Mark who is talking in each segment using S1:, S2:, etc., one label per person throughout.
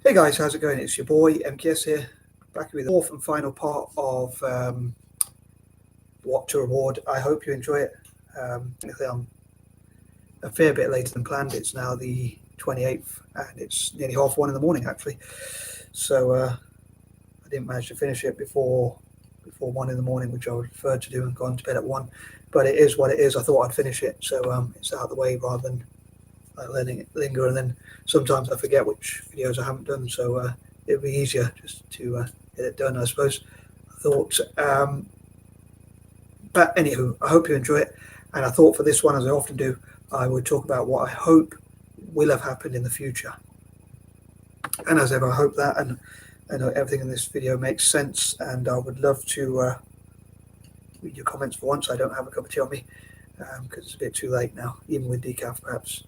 S1: Hey guys, how's it going? It's your boy MKS here, back with the fourth and final part of what to reward. I hope you enjoy it. Technically, I'm a fair bit later than planned. It's now the 28th, and it's nearly 1:30 in the morning actually. So I didn't manage to finish it before 1 in the morning, which I would prefer to do, and gone to bed at 1. But it is what it is. I thought I'd finish it, so it's out of the way rather than letting it linger, and then sometimes I forget which videos I haven't done, so it'd be easier just to get it done, I suppose. I thought, but anywho, I hope you enjoy it, and I thought for this one, as I often do, I would talk about what I hope will have happened in the future. And as ever, I hope that and everything in this video makes sense, and I would love to read your comments for once. I don't have a cup of tea on me because it's a bit too late now, even with decaf perhaps.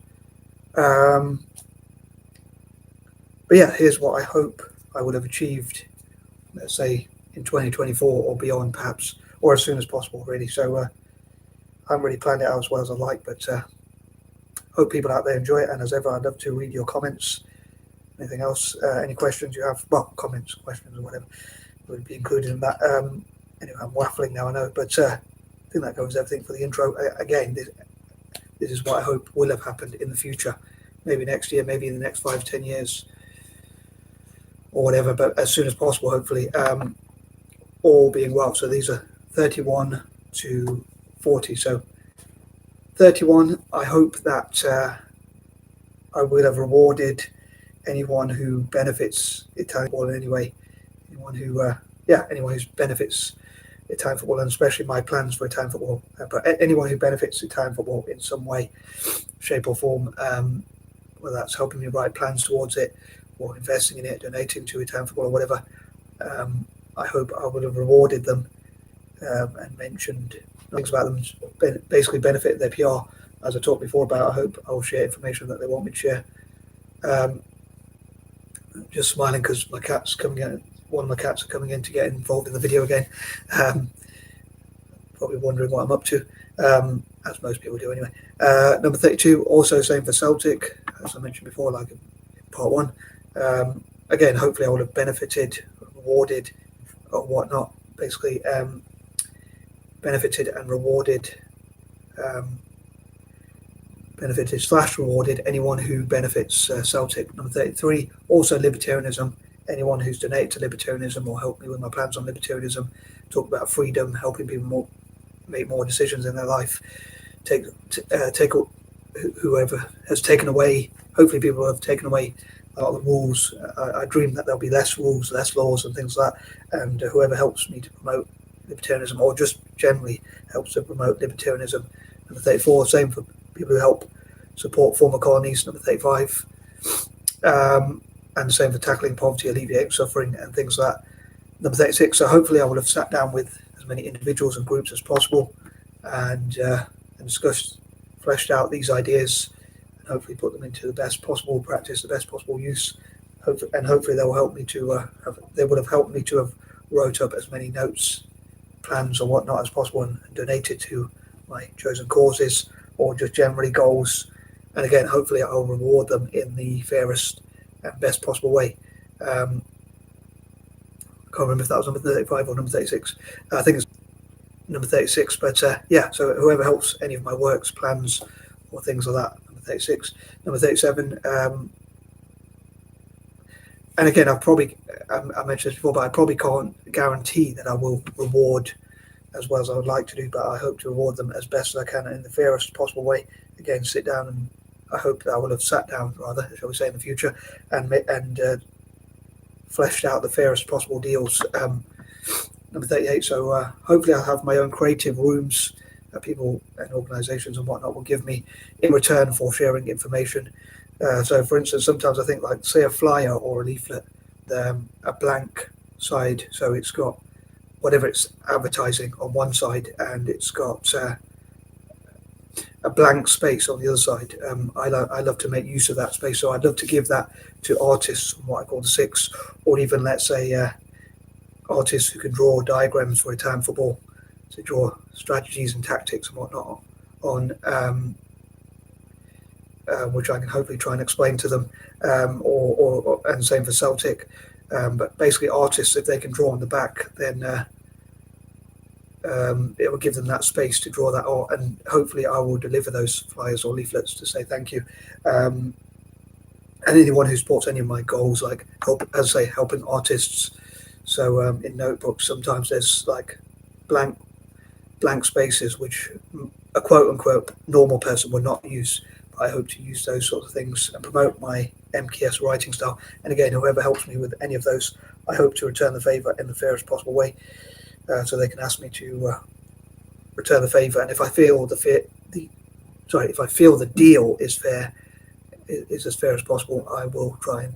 S1: But yeah, here's what I hope I would have achieved, let's say in 2024 or beyond perhaps, or as soon as possible really. So I haven't really planned it out as well as I'd like, but hope people out there enjoy it. And as ever, I'd love to read your comments. Anything else, any questions you have, well, comments, questions or whatever would be included in that. Anyway, I'm waffling now, I know, but I think that covers everything for the intro. Again, this is what I hope will have happened in the future, maybe next year, maybe in the next 5-10 years or whatever, but as soon as possible, hopefully, all being well. So these are 31 to 40. So 31, I hope that I will have rewarded anyone who benefits Italian football in any way, anyone who benefits Italian football, and especially my plans for Italian football, but anyone who benefits Italian football in some way, shape or form, whether that's helping me write plans towards it or investing in it, donating to Italian football or whatever, I hope I would have rewarded them and mentioned things about them, basically benefit their PR, as I talked before about. I hope I will share information that they want me to share. Just smiling because my cat's coming in. One of my cats are coming in to get involved in the video again. Probably wondering what I'm up to, as most people do anyway. Number 32, also same for Celtic, as I mentioned before, like in part 1. Again, hopefully I would have benefited, rewarded, or whatnot. Basically, benefited and rewarded, benefited/rewarded anyone who benefits Celtic. Number 33, also libertarianism. Anyone who's donated to libertarianism or helped me with my plans on libertarianism, talk about freedom, helping people make more decisions in their life, take whoever has taken away, hopefully people have taken away a lot of the rules. I dream that there'll be less rules, less laws and things like that, and whoever helps me to promote libertarianism or just generally helps to promote libertarianism. Number 34, same for people who help support former colonies. Number 35, and the same for tackling poverty, alleviating suffering and things like that. Number 36, so hopefully I would have sat down with as many individuals and groups as possible and discussed, fleshed out these ideas, and hopefully put them into the best possible practice, the best possible use, and hopefully they will help me to they would have helped me to have wrote up as many notes, plans or whatnot as possible, and donated to my chosen causes or just generally goals. And again, hopefully I'll reward them in the fairest and best possible way. I can't remember if that was number 35 or number 36. I think it's number 36, but yeah, so whoever helps any of my works, plans or things like that, number 36. Number 37, and again, I mentioned this before, but I probably can't guarantee that I will reward as well as I would like to do, but I hope to reward them as best as I can in the fairest possible way. Again, sit down, and I hope that I will have sat down, rather, shall we say, in the future, and fleshed out the fairest possible deals. Number 38, so hopefully I'll have my own creative rooms that people and organisations and whatnot will give me in return for sharing information. So for instance, sometimes I think, like, say a flyer or a leaflet, a blank side, so it's got whatever it's advertising on one side and it's got a blank space on the other side. I love to make use of that space, so I'd love to give that to artists on what I call the six, or even, let's say, artists who can draw diagrams for Italian football, to draw strategies and tactics and whatnot on which I can hopefully try and explain to them, and same for Celtic. But basically, artists, if they can draw on the back, then it will give them that space to draw that art, and hopefully I will deliver those flyers or leaflets to say thank you. And anyone who supports any of my goals, like helping artists. So in notebooks, sometimes there's like blank spaces which a quote unquote normal person would not use. But I hope to use those sorts of things and promote my MKS writing style. And again, whoever helps me with any of those, I hope to return the favour in the fairest possible way. So they can ask me to return the favour, and if I feel if I feel the deal is as fair as possible, I will try and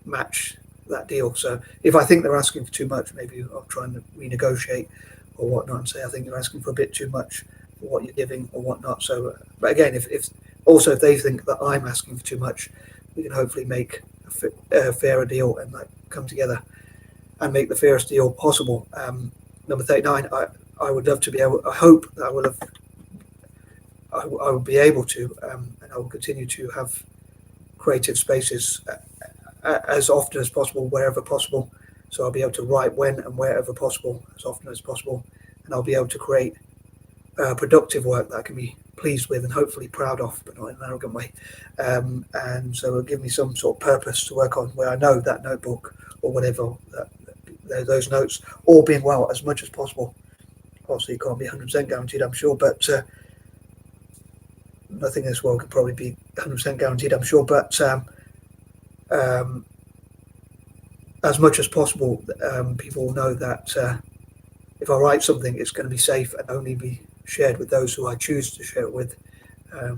S1: match that deal. So if I think they're asking for too much, maybe I'll try and renegotiate or whatnot and say I think you're asking for a bit too much for what you're giving or whatnot. So, but again, if they think that I'm asking for too much, we can hopefully make a fairer deal and like come together and make the fairest deal possible. Number 39, I would love to be able, I hope that I will be able to, and I will continue to have creative spaces as often as possible, wherever possible. So I'll be able to write when and wherever possible, as often as possible, and I'll be able to create productive work that I can be pleased with and hopefully proud of, but not in an arrogant way. And so it'll give me some sort of purpose to work on, where I know that notebook or whatever, those notes, all being well, as much as possible. Obviously, it can't be 100% guaranteed, I'm sure, but nothing in this world can probably be 100% guaranteed, I'm sure. But as much as possible, people will know that if I write something, it's going to be safe and only be shared with those who I choose to share it with.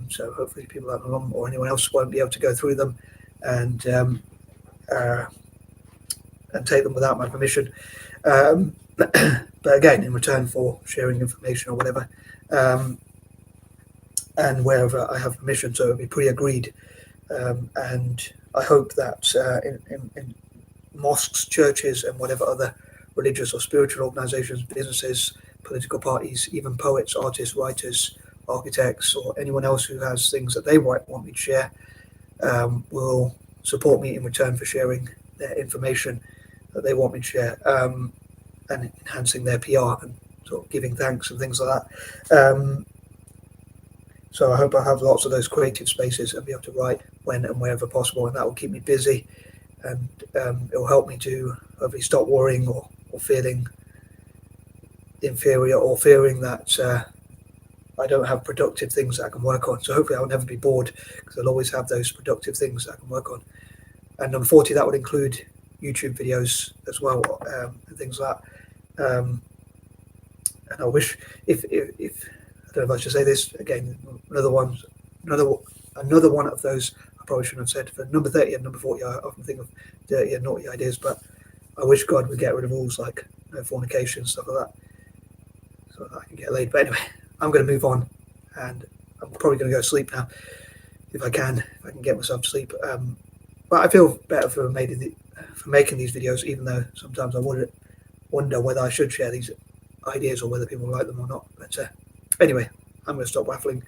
S1: So hopefully people like my mum or anyone else won't be able to go through them and take them without my permission. But again, in return for sharing information or whatever, and wherever I have permission, so it'll be pre-agreed. And I hope that in mosques, churches, and whatever other religious or spiritual organizations, businesses, political parties, even poets, artists, writers, architects, or anyone else who has things that they might want me to share, will support me in return for sharing their information that they want me to share, and enhancing their PR and sort of giving thanks and things like that. So I hope I have lots of those creative spaces and be able to write when and wherever possible, and that will keep me busy, and it will help me to hopefully stop worrying or feeling inferior or fearing that I don't have productive things that I can work on. So hopefully I'll never be bored, because I'll always have those productive things that I can work on. And number 40, that would include YouTube videos as well, and things like that. And I wish if I don't know if I should say this again, another one of those I probably shouldn't have said. For number 30 and number 40, I often think of dirty and naughty ideas, but I wish God would get rid of rules like no fornication, stuff like that, so that I can get laid. But anyway, I'm going to move on, and I'm probably going to go to sleep now if I can get myself to sleep. But I feel better for making these videos, even though sometimes I wonder whether I should share these ideas or whether people like them or not. But anyway, I'm going to stop waffling,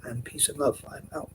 S1: and peace and love. I'm out.